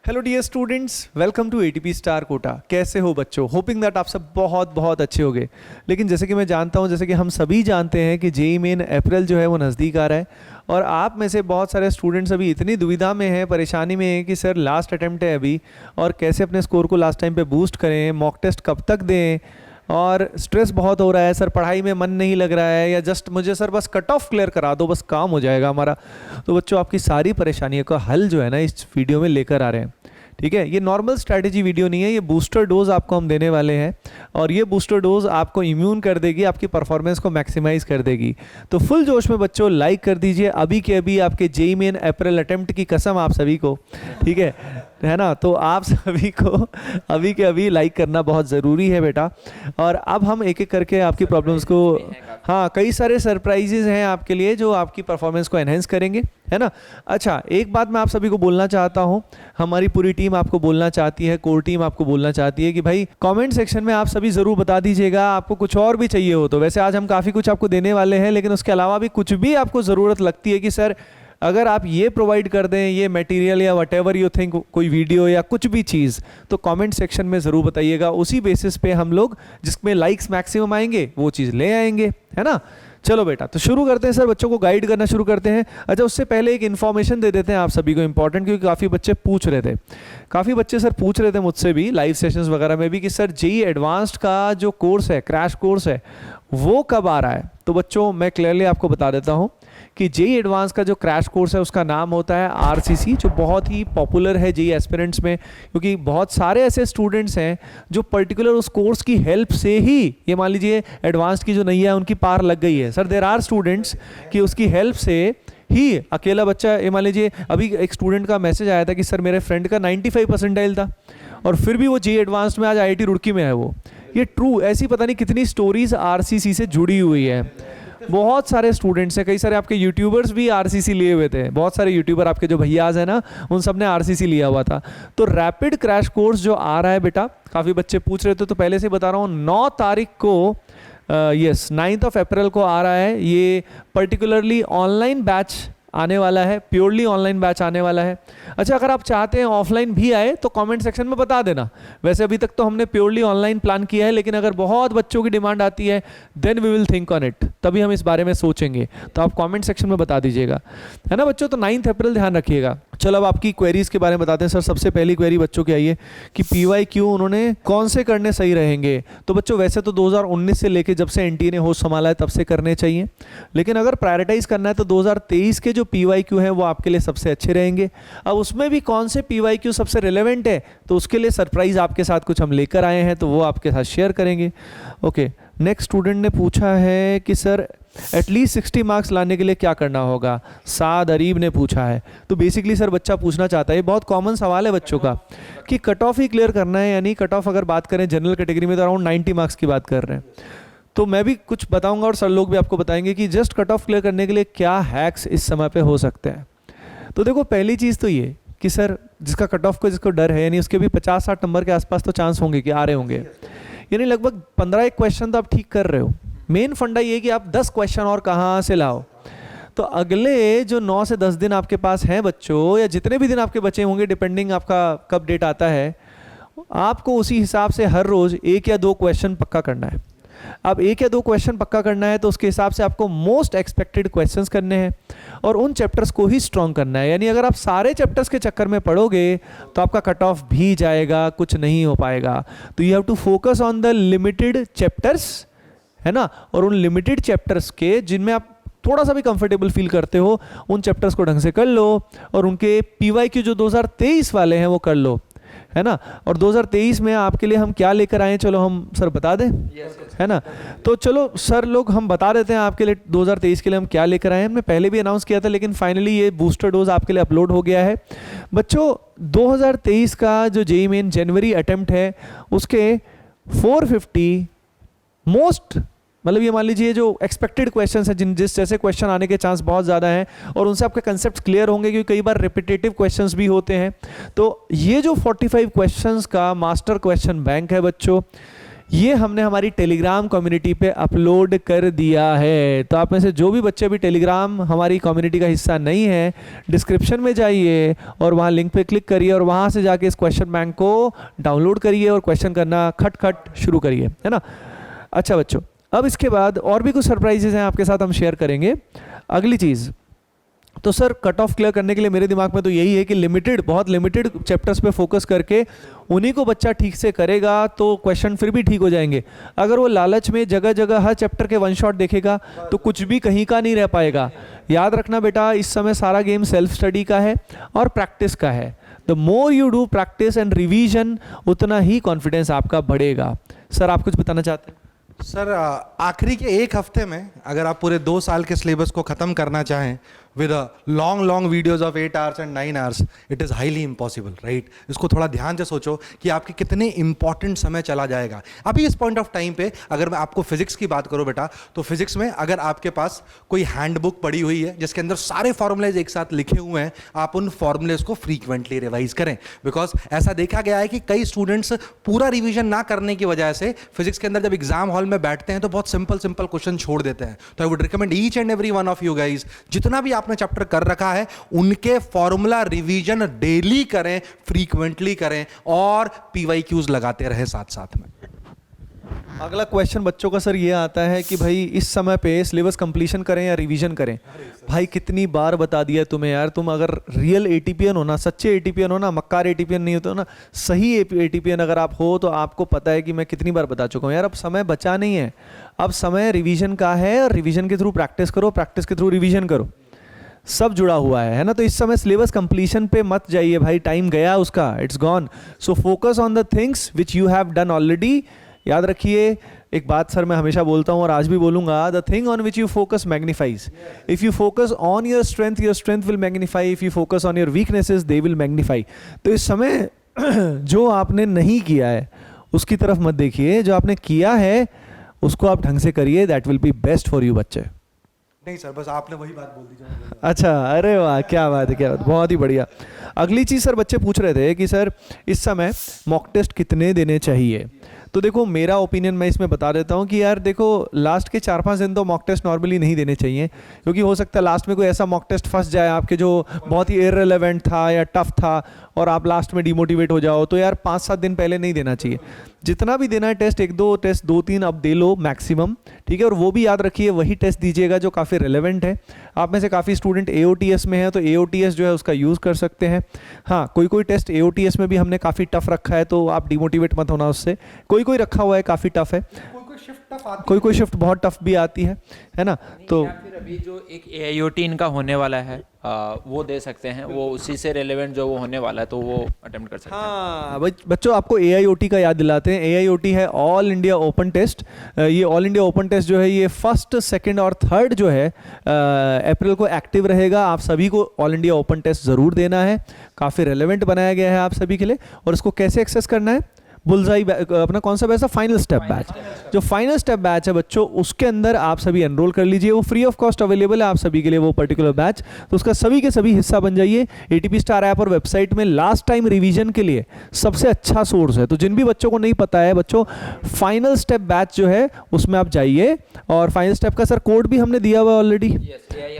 Hello dear students, welcome to ATP star Kota. कैसे हो बच्चों? होपिंग दैट आप सब बहुत बहुत अच्छे होंगे। लेकिन जैसे कि मैं जानता हूं, जैसे कि हम सभी जानते हैं कि जेई मेन अप्रैल जो है वो नज़दीक आ रहा है। और आप में से बहुत सारे स्टूडेंट्स अभी इतनी दुविधा में हैं, परेशानी में हैं कि सर लास्ट अटेम्प्ट है अभी, और कैसे अपने स्कोर को लास्ट टाइम पे बूस्ट करें, मॉक टेस्ट कब तक दें, और स्ट्रेस बहुत हो रहा है सर, पढ़ाई में मन नहीं लग रहा है, या जस्ट मुझे सर बस कट ऑफ क्लियर करा दो, बस काम हो जाएगा हमारा। तो बच्चों, आपकी सारी परेशानियों का हल जो है ना इस वीडियो में लेकर आ रहे हैं। ठीक है, ये नॉर्मल स्ट्रैटेजी वीडियो नहीं है, ये बूस्टर डोज आपको हम देने वाले हैं, और ये बूस्टर डोज आपको इम्यून कर देगी, आपकी परफॉर्मेंस को मैक्सिमाइज कर देगी। तो फुल जोश में बच्चों लाइक कर दीजिए अभी के अभी, आपके जेई मेन अप्रैल अटेम्प्ट की कसम आप सभी को, ठीक है ना? तो आप सभी को अभी के अभी लाइक करना बहुत ज़रूरी है बेटा। और अब हम एक एक करके आपकी प्रॉब्लम्स को, हाँ, कई सारे सरप्राइजेज हैं आपके लिए जो आपकी परफॉर्मेंस को एनहेंस करेंगे, है ना? अच्छा, एक बात मैं आप सभी को बोलना चाहता हूँ, हमारी पूरी टीम आपको बोलना चाहती है, कोर टीम आपको बोलना चाहती है कि भाई कमेंट सेक्शन में आप सभी ज़रूर बता दीजिएगा आपको कुछ और भी चाहिए हो तो। वैसे आज हम काफ़ी कुछ आपको देने वाले हैं, लेकिन उसके अलावा भी कुछ भी आपको ज़रूरत लगती है कि सर अगर आप ये प्रोवाइड कर दें, ये मटेरियल या वट एवर यू थिंक, कोई वीडियो या कुछ भी चीज़, तो कमेंट सेक्शन में ज़रूर बताइएगा। उसी बेसिस पे हम लोग जिसमें लाइक्स मैक्सिमम आएंगे वो चीज़ ले आएंगे, है ना? चलो बेटा, तो शुरू करते हैं सर, बच्चों को गाइड करना शुरू करते हैं। अच्छा, उससे पहले एक इन्फॉर्मेशन दे देते हैं आप सभी को, इंपॉर्टेंट, क्योंकि काफ़ी बच्चे पूछ रहे थे, काफ़ी बच्चे सर पूछ रहे थे मुझसे भी लाइव सेशंस वगैरह में भी कि सर जेई एडवांस्ड का जो कोर्स है, क्रैश कोर्स है, वो कब आ रहा है? तो बच्चों मैं क्लियरली आपको बता देता हूँ कि जेई एडवांस का जो क्रैश कोर्स है उसका नाम होता है आरसीसी, जो बहुत ही पॉपुलर है जेई एस्पिरेंट्स में, क्योंकि बहुत सारे ऐसे स्टूडेंट्स हैं जो पर्टिकुलर उस कोर्स की हेल्प से ही, ये मान लीजिए एडवांस की जो नैया है उनकी पार लग गई है। सर देयर आर स्टूडेंट्स कि उसकी हेल्प से ही अकेला बच्चा, ये मान लीजिए अभी एक स्टूडेंट का मैसेज आया था कि सर मेरे फ्रेंड का 95 परसेंटाइल था और फिर भी वो जेई एडवांस में आज आईआईटी रुड़की में है वो। ये ट्रू, ऐसी पता नहीं कितनी स्टोरीज आरसीसी से जुड़ी हुई है। बहुत सारे स्टूडेंट्स हैं, कई सारे आपके यूट्यूबर्स भी आरसीसी लिए हुए थे, बहुत सारे यूट्यूबर आपके जो भैयाज हैं ना, उन सब ने आरसीसी लिया हुआ था। तो रैपिड क्रैश कोर्स जो आ रहा है बेटा, काफ़ी बच्चे पूछ रहे थे, तो पहले से बता रहा हूँ 9 तारीख को, यस 9th of April को आ रहा है। ये पर्टिकुलरली ऑनलाइन बैच आने वाला है, प्योरली ऑनलाइन बैच आने वाला है। अच्छा, अगर आप चाहते हैं ऑफलाइन भी आए तो कमेंट सेक्शन में बता देना। वैसे अभी तक तो हमने प्योरली ऑनलाइन प्लान किया है, लेकिन अगर बहुत बच्चों की डिमांड आती है then we will think on it, तभी हम इस बारे में सोचेंगे। तो आप कमेंट सेक्शन में बता दीजिएगा, है ना बच्चों? तो 9th अप्रैल ध्यान रखिएगा। चलो अब आपकी क्वेरीज के बारे में बताते हैं सर। सबसे पहली क्वेरी बच्चों की आई है कि PYQ उन्होंने कौन से करने सही रहेंगे। तो बच्चों वैसे तो 2019 से लेके जब से एनटीए ने होश संभाला है तब से करने चाहिए, लेकिन अगर प्रायोरिटाइज करना है तो 2023 के जो PYQ हैं वो आपके लिए सबसे अच्छे रहेंगे। अब उसमें भी कौन से PYQ सबसे रिलेवेंट है, तो उसके लिए सरप्राइज आपके साथ कुछ हम लेकर आए हैं, तो वो आपके साथ शेयर करेंगे। ओके, नेक्स्ट स्टूडेंट ने पूछा है कि सर एटलीस्ट 60 मार्क्स लाने के लिए क्या करना होगा, साद अरीब ने पूछा है। तो बेसिकली सर बच्चा पूछना चाहता है, ये बहुत कॉमन सवाल है बच्चों का, कि कट ऑफ ही क्लियर करना है, यानी कट ऑफ अगर बात करें जनरल कैटेगरी में तो अराउंड 90 मार्क्स की बात कर रहे हैं। तो मैं भी कुछ बताऊंगा और सर लोग भी आपको बताएंगे कि जस्ट कट ऑफ क्लियर करने के लिए क्या हैक्स इस समय पे हो सकते हैं। तो देखो, पहली चीज़ तो ये कि सर जिसका कट ऑफ को जिसको डर है, यानी उसके भी 50-60 नंबर के आसपास तो चांस होंगे कि आ रहे होंगे, यानी लगभग 15 क्वेश्चन तो आप ठीक कर रहे हो। मेन फंडा ये कि आप 10 क्वेश्चन और कहाँ से लाओ। तो अगले जो 9 से 10 दिन आपके पास हैं बच्चों, या जितने भी दिन आपके बचे होंगे, डिपेंडिंग आपका कब डेट आता है, आपको उसी हिसाब से हर रोज़ 1 या 2 क्वेश्चन पक्का करना है। अब 1 या 2 क्वेश्चन पक्का करना है तो उसके हिसाब से आपको मोस्ट एक्सपेक्टेड क्वेश्चंस करने हैं और उन चैप्टर्स को ही स्ट्रॉन्ग करना है। यानी अगर आप सारे चैप्टर्स के चक्कर में पढ़ोगे तो आपका कट ऑफ भी जाएगा, कुछ नहीं हो पाएगा। तो you have to focus on the limited chapters, है ना? और उन लिमिटेड चैप्टर्स के जिनमें आप थोड़ा सा भी कंफर्टेबल फील करते हो, उन चैप्टर्स को ढंग से कर लो, और उनके PYQ जो 2023 वाले हैं वो कर लो, है ना? और 2023 में आपके लिए हम क्या लेकर आए, चलो हम सर बता दें, है ना? तो चलो सर लोग हम बता देते हैं आपके लिए 2023 के लिए हम क्या लेकर आए हैं। हमने पहले भी अनाउंस किया था, लेकिन फाइनली ये बूस्टर डोज आपके लिए अपलोड हो गया है बच्चों। 2023 का जो जेईई मेन जनवरी अटेम्प्ट है उसके 450 मोस्ट, मतलब ये मान लीजिए जो एक्सपेक्टेड क्वेश्चंस हैं, जिस जैसे क्वेश्चन आने के चांस बहुत ज़्यादा हैं, और उनसे आपके कंसेप्ट क्लियर होंगे, क्योंकि कई बार रिपीटेटिव क्वेश्चंस भी होते हैं। तो ये जो 45 क्वेश्चंस का मास्टर क्वेश्चन बैंक है बच्चों, ये हमने हमारी टेलीग्राम कम्युनिटी पे अपलोड कर दिया है। तो आप में से जो भी बच्चे अभी टेलीग्राम हमारी कम्युनिटी का हिस्सा नहीं है, डिस्क्रिप्शन में जाइए और वहाँ लिंक पे क्लिक करिए और वहाँ से जाके इस क्वेश्चन बैंक को डाउनलोड करिए और क्वेश्चन करना खट खट शुरू करिए, है ना। अच्छा बच्चों, अब इसके बाद और भी कुछ सरप्राइजेज हैं आपके साथ हम शेयर करेंगे। अगली चीज़, तो सर कट ऑफ क्लियर करने के लिए मेरे दिमाग में तो यही है कि लिमिटेड, बहुत लिमिटेड चैप्टर्स पे फोकस करके उन्हीं को बच्चा ठीक से करेगा तो क्वेश्चन फिर भी ठीक हो जाएंगे। अगर वो लालच में जगह जगह हर चैप्टर के वन शॉट देखेगा तो कुछ भी कहीं का नहीं रह पाएगा। याद रखना बेटा, इस समय सारा गेम सेल्फ स्टडी का है और प्रैक्टिस का है। The more you do practice and revision, उतना ही कॉन्फिडेंस आपका बढ़ेगा। सर आप कुछ बताना चाहते हैं? सर आखिरी के एक हफ्ते में अगर आप पूरे 2 साल के सिलेबस को ख़त्म करना चाहें with long videos of 8 hours and 9 hours, it is highly impossible, right. इसको थोड़ा ध्यान से सोचो कि आपके कितने इंपॉर्टेंट समय चला जाएगा। अभी इस पॉइंट ऑफ टाइम पे अगर मैं आपको फिजिक्स की बात करूं बेटा, तो फिजिक्स में अगर आपके पास कोई हैंडबुक पड़ी हुई है जिसके अंदर सारे फॉर्मूलेज एक साथ लिखे हुए हैं, आप उन फॉर्मूलेज को फ्रीक्वेंटली रिवाइज करें। बिकॉज ऐसा देखा गया है कि कई स्टूडेंट्स पूरा रिविजन ना करने की वजह से फिजिक्स के अंदर जब एग्जाम हॉल में बैठते हैं तो बहुत सिंपल क्वेश्चन छोड़ देते हैं। तो I would recommend each and every one of you guys, जितना भी आपने चैप्टर कर रखा है उनके फॉर्मूला रिवीजन डेली करें, फ्रीक्वेंटली करें और पीवाईक्यूज लगाते रहे साथ साथ में। अगला क्वेश्चन बच्चों का सर ये आता है कि भाई इस समय पे सिलेबस कंप्लीशन करें या रिवीजन करें। भाई कितनी बार बता दिया तुम्हें यार, तुम अगर रियल एटीपीएन हो ना, सच्चे एटीपीएन हो ना, मक्कार एटीपीएन नहीं होते हो ना, सही एटीपीएन अगर आप हो तो आपको पता है कि मैं कितनी बार बता चुका हूँ यार। अब समय बचा नहीं है, अब समय रिवीजन का है और रिवीजन के थ्रू प्रैक्टिस करो, प्रैक्टिस के थ्रू रिवीजन करो, सब जुड़ा हुआ है ना। तो इस समय सिलेबस कंप्लीशन पे मत जाइए भाई, टाइम गया उसका, it's gone. So focus on the things which you have done already. याद रखिए एक बात सर मैं हमेशा बोलता हूँ और आज भी बोलूंगा, the thing on which you focus magnifies. If you focus on your strength will magnify, if you focus on your weaknesses they will magnify. तो इस समय जो आपने नहीं किया है उसकी तरफ मत देखिए, जो आपने किया है उसको आप ढंग से करिए, that will be best for you बच्चे। नहीं सर, बस आपने वही बात बोल दी। अच्छा, अरे वाह, क्या बात है, क्या बात, बहुत ही बढ़िया। अगली चीज़ सर बच्चे पूछ रहे थे कि सर इस समय मॉक टेस्ट कितने देने चाहिए। तो देखो मेरा ओपिनियन मैं इसमें बता देता हूँ कि यार देखो लास्ट के 4-5 दिन तो मॉक टेस्ट नॉर्मली नहीं देने चाहिए, क्योंकि हो सकता है लास्ट में कोई ऐसा मॉक टेस्ट फंस जाए आपके जो बहुत ही इररिलेवेंट था या टफ था और आप लास्ट में डिमोटिवेट हो जाओ। तो यार 5-7 दिन पहले नहीं देना चाहिए। जितना भी देना है टेस्ट, 1-2 टेस्ट, 2-3 अब दे लो मैक्सिमम, ठीक है। और वो भी याद रखिए वही टेस्ट दीजिएगा जो काफ़ी रिलेवेंट है। आप में से काफ़ी स्टूडेंट AOTS में है तो AOTS जो है उसका यूज़ कर सकते हैं। हाँ, कोई टेस्ट AOTS में भी हमने काफ़ी टफ रखा है तो आप डिमोटिवेट मत होना उससे। कोई रखा हुआ है काफ़ी टफ है, कोई शिफ्ट बहुत टफ भी आती है ना। तो फिर अभी जो एक AIOT इनका होने वाला है वो दे सकते हैं, वो उसी से रिलेवेंट जो वो होने वाला है तो वो अटेम्प्ट कर सकते हैं। हाँ बच्चों, आपको AIOT का याद दिलाते हैं। AIOT है ऑल इंडिया ओपन टेस्ट। ये ऑल इंडिया ओपन टेस्ट जो है ये 1st, 2nd और 3rd जो है अप्रैल को एक्टिव रहेगा। आप सभी को ऑल इंडिया ओपन टेस्ट ज़रूर देना है, काफ़ी रेलेवेंट बनाया गया है आप सभी के लिए। और इसको कैसे एक्सेस करना है? बुलजाई अपना कौन सा बैच है? Final step batch. जो फाइनल स्टेप बैच है बच्चों, उसके अंदर आप सभी एनरोल कर लीजिए, वो फ्री ऑफ कॉस्ट अवेलेबल है आप सभी के लिए वो पर्टिकुलर बैच। तो उसका सभी के सभी हिस्सा बन जाइए। ATP स्टार ऐप और वेबसाइट में लास्ट टाइम रिवीजन के लिए सबसे अच्छा सोर्स है। तो जिन भी बच्चों को नहीं पता है बच्चों, फाइनल स्टेप बैच जो है उसमें आप जाइए। और फाइनल स्टेप का सर कोड भी हमने दिया हुआ ऑलरेडी,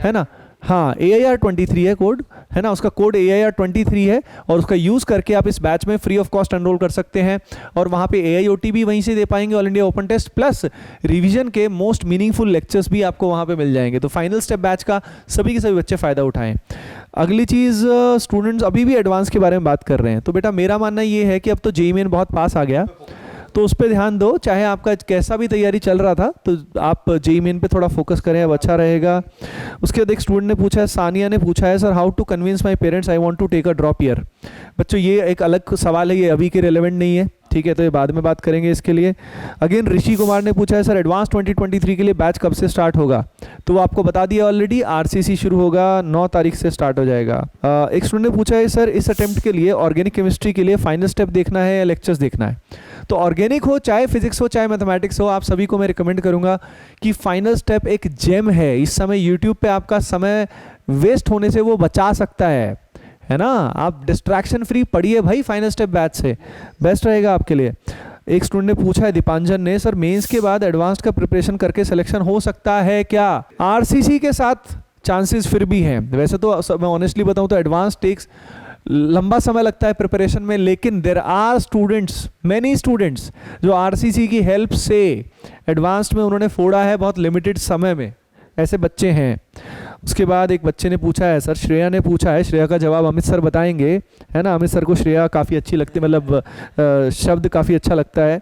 है ना। हाँ, AIR23 है कोड, है ना। उसका कोड AIR23 है और उसका यूज़ करके आप इस बैच में फ्री ऑफ कॉस्ट एनरोल कर सकते हैं। और वहाँ पे AIOT भी वहीं से दे पाएंगे, all India open test plus revision के मोस्ट मीनिंगफुल लेक्चर्स भी आपको वहाँ पे मिल जाएंगे। तो फाइनल स्टेप बैच का सभी के सभी बच्चे फ़ायदा उठाएं। अगली चीज़, स्टूडेंट्स अभी भी एडवांस के बारे में बात कर रहे हैं। तो बेटा मेरा मानना ये है कि अब तो JEE मेन बहुत पास आ गया, तो उस पर ध्यान दो। चाहे आपका कैसा भी तैयारी चल रहा था तो आप JEE मेन पे थोड़ा फोकस करें, अब अच्छा रहेगा। उसके बाद एक स्टूडेंट ने पूछा है, सानिया ने पूछा है, sir how to convince my parents I want to take a drop year. बच्चों ये एक अलग सवाल है, ये अभी के रिलेवेंट नहीं है, ठीक है, तो ये बाद में बात करेंगे इसके लिए। अगेन ऋषि कुमार ने पूछा है, सर एडवांस 2023 के लिए बैच कब से स्टार्ट होगा? तो वो आपको बता दिया ऑलरेडी, RCC शुरू होगा 9 तारीख से स्टार्ट हो जाएगा। एक स्टूडेंट ने पूछा है, सर इस अटेम्प्ट के लिए ऑर्गेनिक केमिस्ट्री के लिए फाइनल स्टेप देखना है या लेक्चर्स देखना है? तो ऑर्गेनिक हो, चाहे फिजिक्स हो, चाहे मैथमेटिक्स हो, आप सभी को मैं रिकमेंड करूंगा कि फाइनल स्टेप एक जेम है। इस समय यूट्यूब पे आपका समय वेस्ट होने से वो बचा सकता है ना। आप डिस्ट्रैक्शन फ्री पढ़िए भाई, फाइनल स्टेप बैच से बेस्ट रहेगा आपके लिए। एक स्टूडेंट ने पूछा है, दीपांजन ने, सर मेंस के बाद एडवांस्ड का प्रिपरेशन करके सिलेक्शन हो सकता है क्या? आरसीसी के साथ चांसेस फिर भी हैं। वैसे तो मैं ऑनेस्टली बताऊं तो एडवांस टेक्स लंबा समय लगता है प्रिपरेशन में, लेकिन there are students, many students जो आरसीसी की हेल्प से एडवांस्ड में उन्होंने फोड़ा है बहुत लिमिटेड समय में, ऐसे बच्चे हैं। उसके बाद एक बच्चे ने पूछा है सर, श्रेया ने पूछा है, श्रेया का जवाब अमित सर बताएंगे, है ना? अमित सर को श्रेया काफ़ी अच्छी लगती है, मतलब शब्द काफ़ी अच्छा लगता है।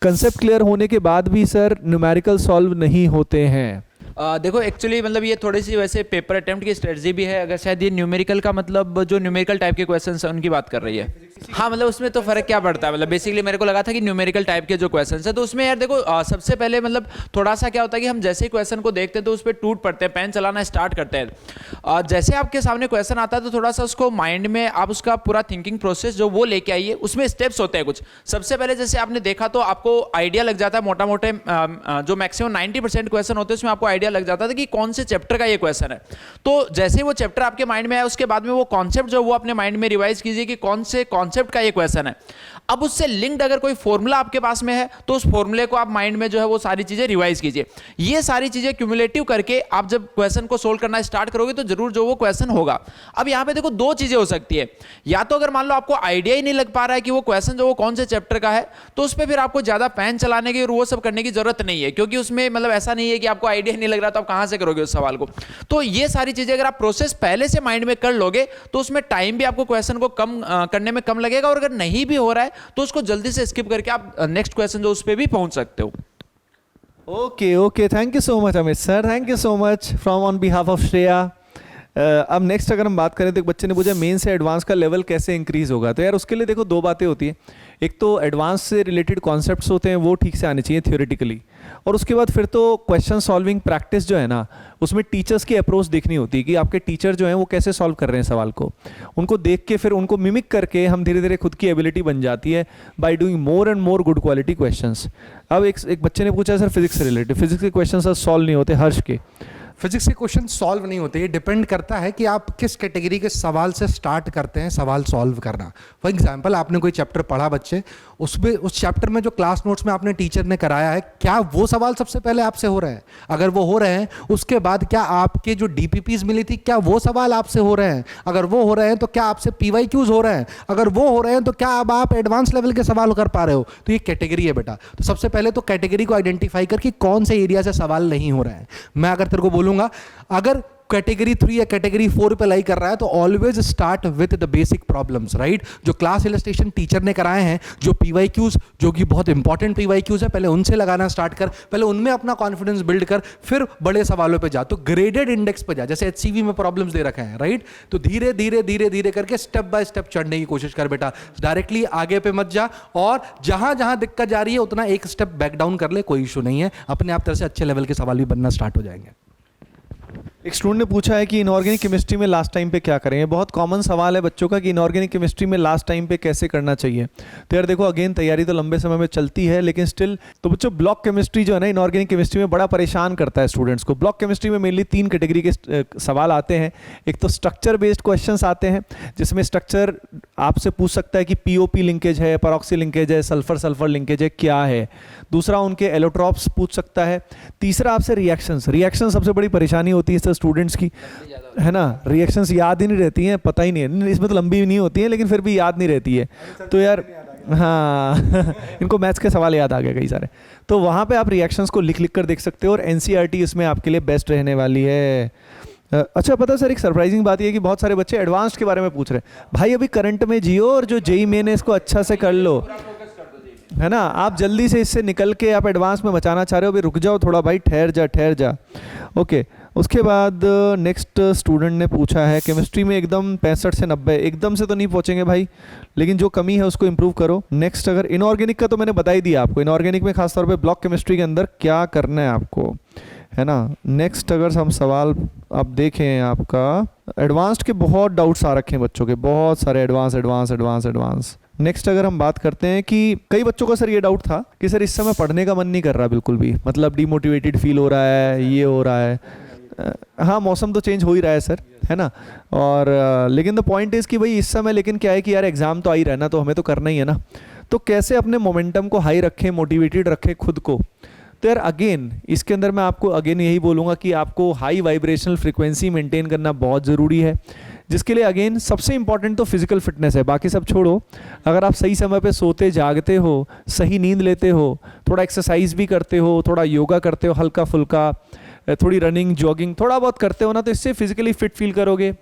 कंसेप्ट क्लियर होने के बाद भी सर न्यूमेरिकल सॉल्व नहीं होते हैं। देखो एक्चुअली मतलब ये थोड़ी सी वैसे पेपर अटेम्प्ट की स्ट्रेटजी भी है। अगर शायद ये न्यूमेरिकल का मतलब जो न्यूमेरिकल टाइप के क्वेश्चंस हैं उनकी बात कर रही है। हाँ मतलब उसमें तो फ़र्क क्या पड़ता है, मतलब बेसिकली मेरे को लगा था कि न्यूमेरिकल टाइप के जो क्वेश्चंस हैं तो उसमें यार देखो सबसे पहले मतलब थोड़ा सा क्या होता है कि हम जैसे ही क्वेश्चन को देखते हैं तो उस पर टूट पड़ते हैं, पेन चलाना स्टार्ट करते हैं। जैसे आपके सामने क्वेश्चन आता है तो थोड़ा सा उसको माइंड में आप उसका पूरा थिंकिंग प्रोसेस जो वो लेके आइए, उसमें स्टेप्स होते हैं कुछ। सबसे पहले जैसे आपने देखा तो आपको आइडिया लग जाता है मोटा मोटे, जो मैक्सिमम 90% क्वेश्चन होते हैं उसमें आपको आइडिया लग जाता था कि कौन से चैप्टर का ये क्वेश्चन है। तो जैसे ही वो चैप्टर आपके माइंड में आया उसके बाद में वो कॉन्सेप्ट जो वो अपने माइंड में रिवाइज कीजिए कि कौन से कॉन्सेप्ट का ये क्वेश्चन है। अब उससे लिंक्ड अगर कोई फॉर्मूला आपके पास में है तो उस फॉर्मूले को आप माइंड में जो है वो सारी चीजें रिवाइज कीजिए। ये सारी चीजें क्यूमुलेटिव करके आप जब क्वेश्चन को सोल्व करना स्टार्ट करोगे तो जरूर जो वो क्वेश्चन होगा। अब यहां पे देखो दो चीजें हो सकती है, या तो अगर मान लो आपको आइडिया ही नहीं लग पा रहा है कि वो क्वेश्चन जो वो कौन से चैप्टर का है तो उस पर फिर आपको ज्यादा पेन चलाने की और वो सब करने की जरूरत नहीं है, क्योंकि उसमें मतलब ऐसा नहीं है कि आपको आइडिया नहीं लग रहा तो आप कहां से करोगे उस सवाल को। तो ये सारी चीजें अगर आप प्रोसेस पहले से माइंड में कर लोगे तो उसमें टाइम भी आपको क्वेश्चन को कम करने में कम लगेगा, और अगर नहीं भी हो रहा है तो उसको जल्दी से स्किप करके आप नेक्स्ट क्वेश्चन जो उस पे भी पहुंच सकते हो। Okay okay, thank you so much Amit sir, thank you so much from on behalf of Shreya. अब नेक्स्ट अगर हम बात करें तो एक बच्चे ने पूछा मेन से एडवांस का लेवल कैसे इंक्रीज होगा। तो यार उसके लिए देखो दो बातें होती है, एक तो एडवांस से रिलेटेड कॉन्सेप्ट्स होते हैं वो ठीक से आने चाहिए थियोरेटिकली, और उसके बाद फिर तो क्वेश्चन सॉल्विंग प्रैक्टिस जो है ना उसमें टीचर्स की अप्रोच देखनी होती है कि आपके टीचर जो हैं वो कैसे सॉल्व कर रहे हैं सवाल को। उनको देख के फिर उनको मिमिक करके हम धीरे धीरे खुद की एबिलिटी बन जाती है by doing more and more good quality questions. अब एक बच्चे ने पूछा सर फिजिक्स से रिलेटेड, फिजिक्स के क्वेश्चन सर सॉल्व नहीं होते हर्ष के। फिजिक्स के क्वेश्चन सॉल्व नहीं होते, ये डिपेंड करता है कि आप किस कैटेगरी के सवाल से स्टार्ट करते हैं सवाल सॉल्व करना। फॉर एग्जांपल आपने कोई चैप्टर पढ़ा बच्चे, उसमें उस चैप्टर में जो क्लास नोट्स में आपने टीचर ने कराया है क्या वो सवाल सबसे पहले आपसे हो रहे हैं? अगर वो हो रहे हैं उसके बाद क्या आपके जो डीपीपीज मिली थी क्या वो सवाल आपसे हो रहे हैं? अगर वो हो रहे हैं तो क्या आपसे पीवाईक्यूज हो रहे हैं? अगर वो हो रहे हैं तो क्या अब आप एडवांस लेवल के सवाल कर पा रहे हो? तो ये कैटेगरी है बेटा। तो सबसे पहले तो कैटेगरी को आइडेंटिफाई करके कौन से एरिया से सवाल नहीं हो रहे हैं। मैं अगर तेरे को बोलूंगा अगर कैटेगरी 3 या कैटेगरी 4 पे लाई कर रहा है तो always start with the basic problems, right? जो क्लास इलस्ट्रेशन टीचर ने कराए हैं, जो पीवाईक्यूज जो कि बहुत इंपॉर्टेंट पीवाईक्यूज है, पहले उनसे लगाना स्टार्ट कर, पहले उनमें अपना कॉन्फिडेंस बिल्ड कर, फिर बड़े सवालों पे जा। तो ग्रेडेड इंडेक्स पे जा, जैसे एचसीवी में प्रॉब्लम्स दे रखे हैं, राइट? तो धीरे धीरे धीरे धीरे करके स्टेप बाय स्टेप चढ़ने की कोशिश कर बेटा, डायरेक्टली आगे पे मत जा, और जहां जहां दिक्कत जा रही है उतना एक स्टेप बैक डाउन कर ले, कोई इशू नहीं है, अपने आप तरह से अच्छे लेवल के सवाल भी बनना स्टार्ट हो जाएंगे। एक स्टूडेंट ने पूछा है कि इनऑर्गेनिक केमिस्ट्री में लास्ट टाइम पे क्या करें। ये बहुत कॉमन सवाल है बच्चों का कि इनऑर्गेनिक केमिस्ट्री में लास्ट टाइम पे कैसे करना चाहिए। तो यार देखो अगेन तैयारी तो लंबे समय में चलती है, लेकिन स्टिल तो बच्चों ब्लॉक केमिस्ट्री जो है ना इनऑर्गेनिक केमिस्ट्री में बड़ा परेशान करता है स्टूडेंट्स को। ब्लॉक केमिस्ट्री में मेनली 3 कैटेगरी के सवाल आते हैं। एक तो स्ट्रक्चर बेस्ड क्वेश्चंस आते हैं जिसमें स्ट्रक्चर आपसे पूछ सकता है कि पीओपी लिंकेज है, पैरोक्सी लिंकेज है, सल्फर सल्फर लिंकेज है, क्या है। दूसरा उनके एलोट्रॉप्स पूछ सकता है। तीसरा आपसे रिएक्शन सबसे बड़ी परेशानी होती है स्टूडेंट्स की, है ना? रिएक्शंस याद ही नहीं रहती हैं, पता ही नहीं है, इसमें तो लंबी नहीं होती है लेकिन फिर भी याद नहीं रहती है। तो यार हाँ इनको मैथ्स के सवाल याद आ गए कई सारे। तो वहाँ पे आप रिएक्शंस को लिख लिख कर देख सकते हो, और एनसीईआरटी इसमें आपके लिए बेस्ट रहने वाली है। अच्छा पता सर एक सरप्राइजिंग बात ये है कि बहुत सारे बच्चे एडवांस्ड के बारे में पूछ रहे हैं। भाई अभी करंट में जियो और जो जेई मेन है इसको अच्छा से कर लो, है ना? आप जल्दी से इससे निकल के आप एडवांस में मचाना चाह रहे हो, अभी रुक जाओ थोड़ा भाई, ठहर जा। ओके उसके बाद नेक्स्ट स्टूडेंट ने पूछा है केमिस्ट्री में एकदम 65 से 90, एकदम से तो नहीं पहुंचेंगे भाई, लेकिन जो कमी है उसको इंप्रूव करो। नेक्स्ट अगर इनऑर्गेनिक का तो मैंने बता ही दिया आपको, इनऑर्गेनिक में खासतौर पे ब्लॉक केमिस्ट्री के अंदर क्या करना है आपको, है ना? नेक्स्ट अगर हम सवाल आप देखें, आपका एडवांस्ड के बहुत डाउट्स आ रखे हैं बच्चों के, बहुत सारे एडवांस। नेक्स्ट अगर हम बात करते हैं कि कई बच्चों का सर ये डाउट था कि सर इस समय पढ़ने का मन नहीं कर रहा बिल्कुल भी, मतलब डिमोटिवेटेड फील हो रहा है, ये हो रहा है। हाँ मौसम तो चेंज हो ही रहा है सर, है ना? और लेकिन द पॉइंट इज़ कि भाई इस समय लेकिन क्या है कि यार एग्ज़ाम तो आ ही रहा है ना, तो हमें तो करना ही है ना। तो कैसे अपने मोमेंटम को हाई रखें, मोटिवेटेड रखें खुद को। तो यार अगेन इसके अंदर मैं आपको अगेन यही बोलूँगा कि आपको हाई वाइब्रेशनल फ्रिक्वेंसी मेंटेन करना बहुत ज़रूरी है, जिसके लिए अगेन सबसे इंपॉर्टेंट तो फिजिकल फिटनेस है, बाकी सब छोड़ो। अगर आप सही समय पे सोते जागते हो, सही नींद लेते हो, थोड़ा एक्सरसाइज भी करते हो, थोड़ा योगा करते हो हल्का फुल्का, थोड़ी रनिंग जॉगिंग थोड़ा बहुत करते हो ना, तो इससे फिजिकली फिट फील करोगे,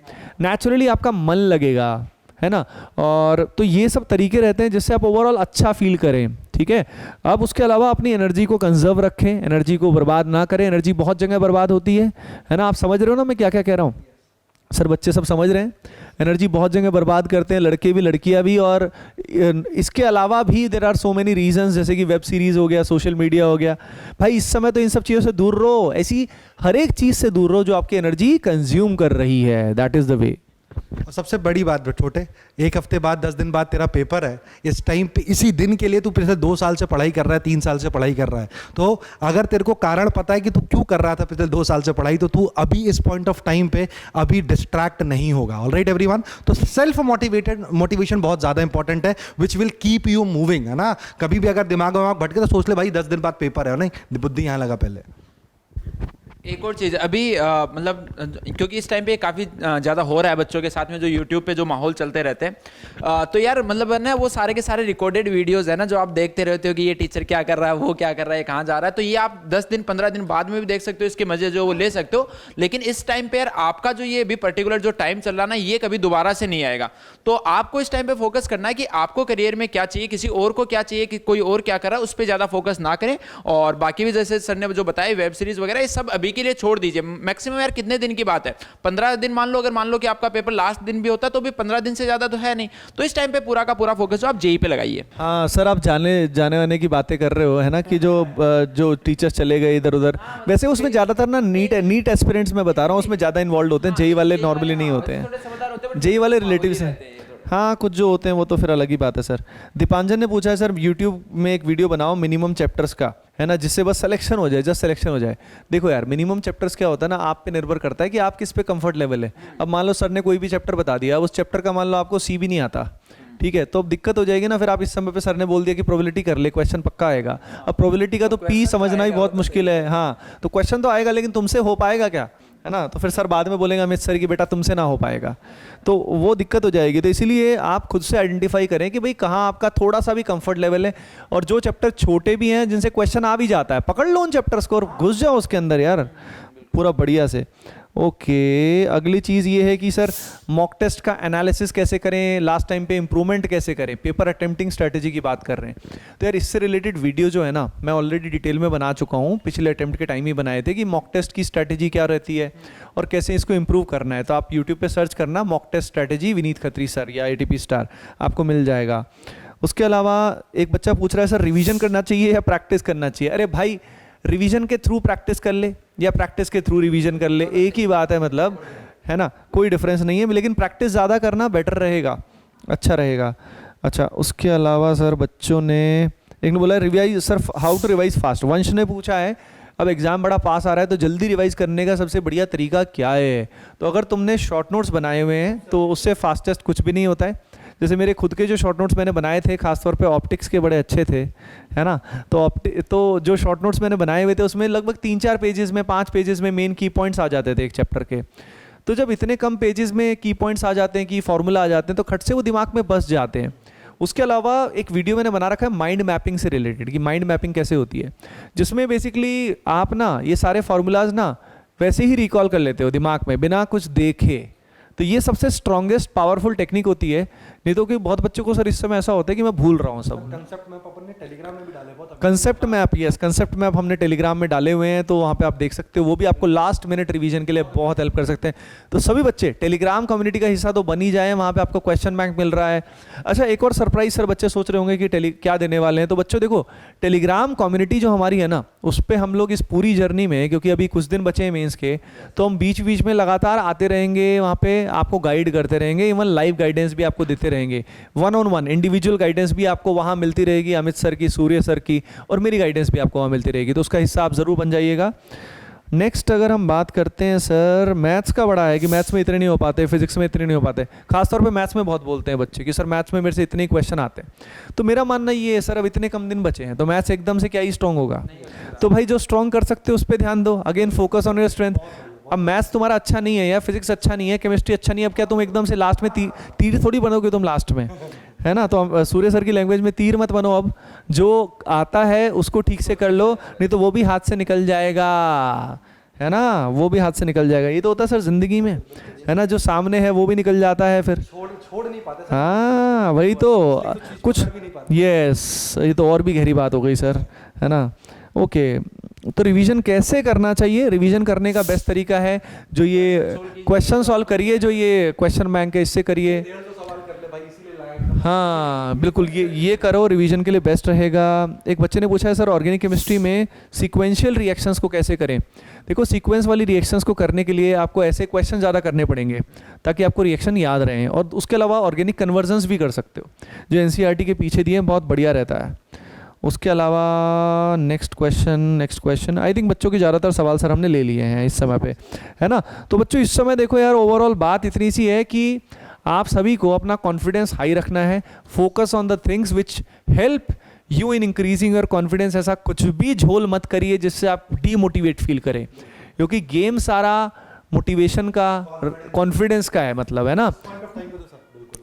नेचुरली आपका मन लगेगा, है ना। और तो ये सब तरीके रहते हैं जिससे आप ओवरऑल अच्छा फील करें, ठीक है। अब उसके अलावा अपनी एनर्जी को कंजर्व रखें, एनर्जी को बर्बाद ना करें। एनर्जी बहुत जगह बर्बाद होती है ना। आप समझ रहे हो ना मैं क्या क्या कह रहा हूँ सर? बच्चे सब समझ रहे हैं? एनर्जी बहुत जगह बर्बाद करते हैं, लड़के भी लड़कियां भी, और इसके अलावा भी there are so many reasons, जैसे कि वेब सीरीज़ हो गया, सोशल मीडिया हो गया। भाई इस समय तो इन सब चीज़ों से दूर रहो, ऐसी हर एक चीज़ से दूर रहो जो आपकी एनर्जी कंज्यूम कर रही है। That is the way. और सबसे बड़ी बात छोटे, 1 हफ्ते बाद 10 दिन बाद तेरा पेपर है, इस टाइम पे इसी दिन के लिए तू पिछले 2 साल से पढ़ाई कर रहा है, 3 साल से पढ़ाई कर रहा है। तो अगर तेरे को कारण पता है कि तू क्यों कर रहा था पिछले 2 साल से पढ़ाई, तो तू अभी इस पॉइंट ऑफ टाइम पे अभी डिस्ट्रैक्ट नहीं होगा। ऑलराइट एवरीवन, तो सेल्फ मोटिवेशन बहुत ज़्यादा इंपॉर्टेंट है, which will keep you moving, है ना। कभी भी अगर दिमाग भटके तो सोच ले भाई 10 दिन बाद पेपर है, नहीं बुद्धि यहाँ लगा पहले। एक और चीज़ अभी मतलब क्योंकि इस टाइम पे काफ़ी ज़्यादा हो रहा है बच्चों के साथ में, जो यूट्यूब पे जो माहौल चलते रहते हैं, तो यार मतलब ना वो सारे के सारे रिकॉर्डेड वीडियोस है ना, जो आप देखते रहते हो कि ये टीचर क्या कर रहा है, वो क्या कर रहा है, कहाँ जा रहा है, तो ये आप 10 दिन 15 दिन बाद में भी देख सकते हो, इसके मजे जो वो ले सकते हो। लेकिन इस टाइम पे यार आपका जो ये भी पर्टिकुलर जो टाइम चल रहा है ना, ये कभी दोबारा से नहीं आएगा। तो आपको इस टाइम पे फोकस करना है कि आपको करियर में क्या चाहिए, किसी और को क्या चाहिए, कि कोई और क्या कर रहा है, उस पर ज़्यादा फोकस ना करें। और बाकी भी जैसे सर ने जो बताया वेब सीरीज वगैरह, ये सब अभी के लिए छोड़ दीजिए। मैक्सिमम यार कितने दिन की बात है, 15 दिन मान लो। अगर मान लो कि आपका पेपर लास्ट दिन भी होता तो भी 15 दिन से ज्यादा तो है नहीं। तो इस टाइम पे पूरा का पूरा फोकस आप जेई पे लगाइए। हाँ सर, आप जाने आने की बातें कर रहे हो, है ना, कि जो टीचर्स चले गए इधर उधर। वैसे उसमें ज़्यादातर ना नीट एस्पिरेंट्स मैं बता रहा हूँ, उसमें ज़्यादा इन्वॉल्व होते हैं। जेई वाले नॉर्मली नहीं होते हैं, जेई वाले रिलेटिव्स हैं। हाँ कुछ जो होते हैं वो तो फिर अलग ही बात है सर। दीपांजन ने पूछा है सर यूट्यूब में एक वीडियो बनाओ मिनिमम चैप्टर्स का, है ना, जिससे बस सिलेक्शन हो जाए, जस्ट सिलेक्शन हो जाए। देखो यार मिनिमम चैप्टर्स क्या होता है ना, आप पे निर्भर करता है कि आप किस पे कंफर्ट लेवल है। अब मान लो सर ने कोई भी चैप्टर बता दिया, उस चैप्टर का मान लो आपको सी भी नहीं आता, ठीक है, तो अब दिक्कत हो जाएगी ना। फिर आप इस समय पे सर ने बोल दिया कि प्रोबेबिलिटी कर ले, क्वेश्चन पक्का आएगा। अब प्रोबेबिलिटी का तो पी समझना ही बहुत मुश्किल है। हाँ तो क्वेश्चन तो आएगा, लेकिन तुमसे हो पाएगा क्या, है ना। तो फिर सर बाद में बोलेंगे अमित सर की बेटा तुमसे ना हो पाएगा, तो वो दिक्कत हो जाएगी। तो इसीलिए आप खुद से आइडेंटिफाई करें कि भाई कहाँ आपका थोड़ा सा भी कंफर्ट लेवल है। और जो चैप्टर छोटे भी हैं जिनसे क्वेश्चन आ भी जाता है, पकड़ लो उन चैप्टर्स को और घुस जाओ उसके अंदर यार पूरा बढ़िया से। ओके अगली चीज़ ये है कि सर मॉक टेस्ट का एनालिसिस कैसे करें, लास्ट टाइम पे इम्प्रूवमेंट कैसे करें, पेपर अटेम्प्टिंग स्ट्रेटेजी की बात कर रहे हैं। तो यार इससे रिलेटेड वीडियो जो है ना, मैं ऑलरेडी डिटेल में बना चुका हूँ, पिछले अटेम्प्ट के टाइम ही बनाए थे कि मॉक टेस्ट की स्ट्रेटेजी क्या रहती है और कैसे इसको इम्प्रूव करना है। तो आप यूट्यूब पे सर्च करना mock test strategy Vineet Khatri sir या ATP स्टार, आपको मिल जाएगा। उसके अलावा एक बच्चा पूछ रहा है सर रिवीजन करना चाहिए या प्रैक्टिस करना चाहिए। अरे भाई रिवीजन के थ्रू प्रैक्टिस कर ले या प्रैक्टिस के थ्रू रिवीजन कर ले, एक ही बात है, मतलब है ना, कोई डिफरेंस नहीं है। लेकिन प्रैक्टिस ज़्यादा करना बेटर रहेगा, अच्छा रहेगा। अच्छा उसके अलावा सर बच्चों ने एक ने बोला revise sir how to revise fast. Vansh ने पूछा है अब एग्ज़ाम बड़ा पास आ रहा है तो जल्दी रिवाइज करने का सबसे बढ़िया तरीका क्या है। तो अगर तुमने शॉर्ट नोट्स बनाए हुए हैं तो उससे फास्टेस्ट कुछ भी नहीं होता है। जैसे मेरे खुद के जो शॉर्ट नोट्स मैंने बनाए थे, खासतौर पे ऑप्टिक्स के बड़े अच्छे थे, है ना। तो जो शॉर्ट नोट्स मैंने बनाए हुए थे उसमें लगभग 3-4 पेजेस में, 5 पेजेस में मेन की पॉइंट्स आ जाते थे एक चैप्टर के। तो जब इतने कम पेजेस में की पॉइंट्स आ जाते हैं, की फॉर्मूला आ जाते हैं, तो खट से वो दिमाग में बस जाते हैं। उसके अलावा एक वीडियो मैंने बना रखा है माइंड मैपिंग से रिलेटेड, कि माइंड मैपिंग कैसे होती है, जिसमें बेसिकली आप ना ये सारे फार्मूलाज ना वैसे ही रिकॉल कर लेते हो दिमाग में बिना कुछ देखे। तो ये सबसे स्ट्रॉन्गेस्ट पावरफुल टेक्निक होती है। नहीं तो कि बहुत बच्चों को सर इस समय ऐसा होता है कि मैं भूल रहा हूँ सब। कंसेप्ट मैप अपन ने टेलीग्राम में भी डाले, बहुत concept map, yes concept map हमने टेलीग्राम में डाले हुए हैं, तो वहाँ पे आप देख सकते हो। वो भी आपको लास्ट मिनट रिवीजन के लिए बहुत हेल्प कर सकते हैं। तो सभी बच्चे टेलीग्राम कम्युनिटी का हिस्सा तो बन ही जाए, वहाँ पे आपको क्वेश्चन बैंक मिल रहा है। अच्छा एक और सरप्राइज सर बच्चे सोच रहे होंगे कि क्या देने वाले हैं। तो बच्चों देखो टेलीग्राम कम्युनिटी जो हमारी है ना, उस पर हम लोग इस पूरी जर्नी में, क्योंकि अभी कुछ दिन बचे हैं मेंस के, तो हम बीच बीच में लगातार आते रहेंगे, वहाँ पे आपको गाइड करते रहेंगे, इवन लाइव गाइडेंस भी आपको देते रहेंगे। 1-on-1 इंडिविजुअल गाइडेंस भी आपको वहाँ मिलती रहेगी, अमित सर की, सूर्य सर की, और मेरी गाइडेंस भी आपको वहाँ मिलती रहेगी। तो उसका हिस्सा आप ज़रूर बन जाइएगा। नेक्स्ट अगर हम बात करते हैं सर, मैथ्स का बड़ा है कि मैथ्स में इतने नहीं हो पाते, फिजिक्स में इतने नहीं हो पाते। खासतौर पे मैथ्स में बहुत बोलते हैं बच्चे कि सर मैथ्स में मेरे से इतने क्वेश्चन आते हैं। तो मेरा मानना ये है सर, अब इतने कम दिन बचे हैं तो मैथ्स एकदम से क्या ही स्ट्रॉन्ग होगा। तो भाई जो स्ट्रॉन्ग कर सकते हो उस पर ध्यान दो। Again focus on your strength. अब मैथ्स तुम्हारा अच्छा नहीं है या फिजिक्स अच्छा नहीं है, केमिस्ट्री अच्छा नहीं है, अब क्या तुम एकदम से लास्ट में तीर थोड़ी बनोगे तुम लास्ट में, है ना। तो सूर्य सर की लैंग्वेज में तीर मत बनो। अब जो आता है उसको ठीक से कर लो, नहीं तो वो भी हाथ से निकल जाएगा, है ना, वो भी हाथ से निकल जाएगा। ये तो होता है सर जिंदगी में, है ना, जो सामने है वो भी निकल जाता है फिर, छोड़ नहीं पाते। हाँ वही तो कुछ, यस ये तो और भी गहरी बात हो गई सर, है ना। ओके, तो रिवीजन कैसे करना चाहिए? रिवीजन करने का बेस्ट तरीका है जो ये क्वेश्चन सॉल्व करिए, जो ये क्वेश्चन बैंक है इससे करिए। हाँ बिल्कुल, ये करो, रिवीजन के लिए बेस्ट रहेगा। एक बच्चे ने पूछा है सर ऑर्गेनिक केमिस्ट्री में सीक्वेंशियल रिएक्शंस को कैसे करें? देखो सीक्वेंस वाली रिएक्शंस को करने के लिए आपको ऐसे क्वेश्चन ज़्यादा करने पड़ेंगे ताकि आपको रिएक्शन याद रहें, और उसके अलावा ऑर्गेनिक कन्वर्जन्स भी कर सकते हो जो एनसीईआरटी के पीछे दिए हैं, बहुत बढ़िया रहता है। उसके अलावा नेक्स्ट क्वेश्चन आई थिंक बच्चों के ज़्यादातर सवाल सर हमने ले लिए हैं इस समय पे, है ना। तो बच्चों इस समय देखो यार, ओवरऑल बात इतनी सी है कि आप सभी को अपना कॉन्फिडेंस हाई रखना है। Focus on the things which help you in increasing your confidence. ऐसा कुछ भी झोल मत करिए जिससे आप डीमोटिवेट फील करें, क्योंकि गेम सारा मोटिवेशन का, कॉन्फिडेंस का है, मतलब, है ना।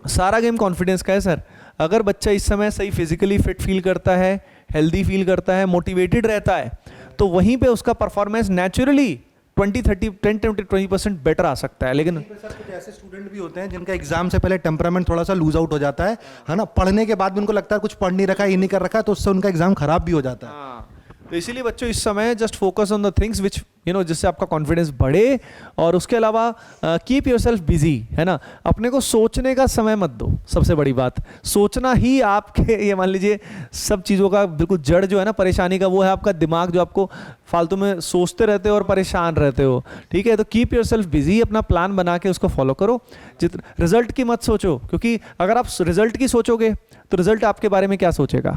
सारा गेम कॉन्फिडेंस का है सर। अगर बच्चा इस समय सही फिजिकली फिट फील करता है, हेल्दी फील करता है, मोटिवेटेड रहता है, तो वहीं पे उसका परफॉर्मेंस नेचुरली 10-20% बेटर आ सकता है। लेकिन सर कुछ ऐसे स्टूडेंट भी होते हैं जिनका एग्जाम से पहले टेम्परामेंट थोड़ा सा लूज आउट हो जाता है ना, पढ़ने के बाद भी उनको लगता है कुछ पढ़ नहीं रखा, ये नहीं कर रखा, तो उससे उनका एग्जाम खराब भी हो जाता है। हाँ, तो इसीलिए बच्चों इस समय just focus on the things which जिससे आपका कॉन्फिडेंस बढ़े। और उसके अलावा कीप योर सेल्फ बिजी, है ना। अपने को सोचने का समय मत दो, सबसे बड़ी बात। सोचना ही आपके, ये मान लीजिए सब चीज़ों का बिल्कुल जड़ जो है ना परेशानी का, वो है आपका दिमाग, जो आपको फालतू में सोचते रहते हो और परेशान रहते हो, ठीक है। तो कीप योर सेल्फ बिजी, अपना प्लान बना के उसको फॉलो करो। रिजल्ट की मत सोचो, क्योंकि अगर आप रिजल्ट की सोचोगे तो रिजल्ट आपके बारे में क्या सोचेगा।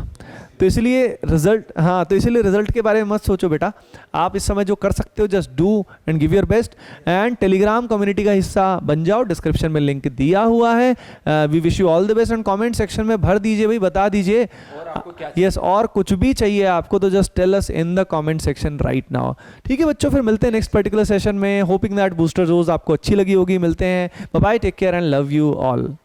तो इसलिए रिजल्ट के बारे में मत सोचो बेटा। आप इस समय जो कर सकते हो just do and give your best. And Telegram community का हिस्सा बन जाओ, डिस्क्रिप्शन में लिंक दिया हुआ है। We wish you all the best. And comment section में भर दीजिए भाई, बता दीजिए यस, और कुछ भी चाहिए आपको तो just tell us in the comment section right now. ठीक है बच्चों, फिर मिलते हैं नेक्स्ट पर्टिकुलर सेशन में। होपिंग दैट बूस्टर डोज आपको अच्छी लगी होगी। मिलते हैं, bye bye, take care and love you all.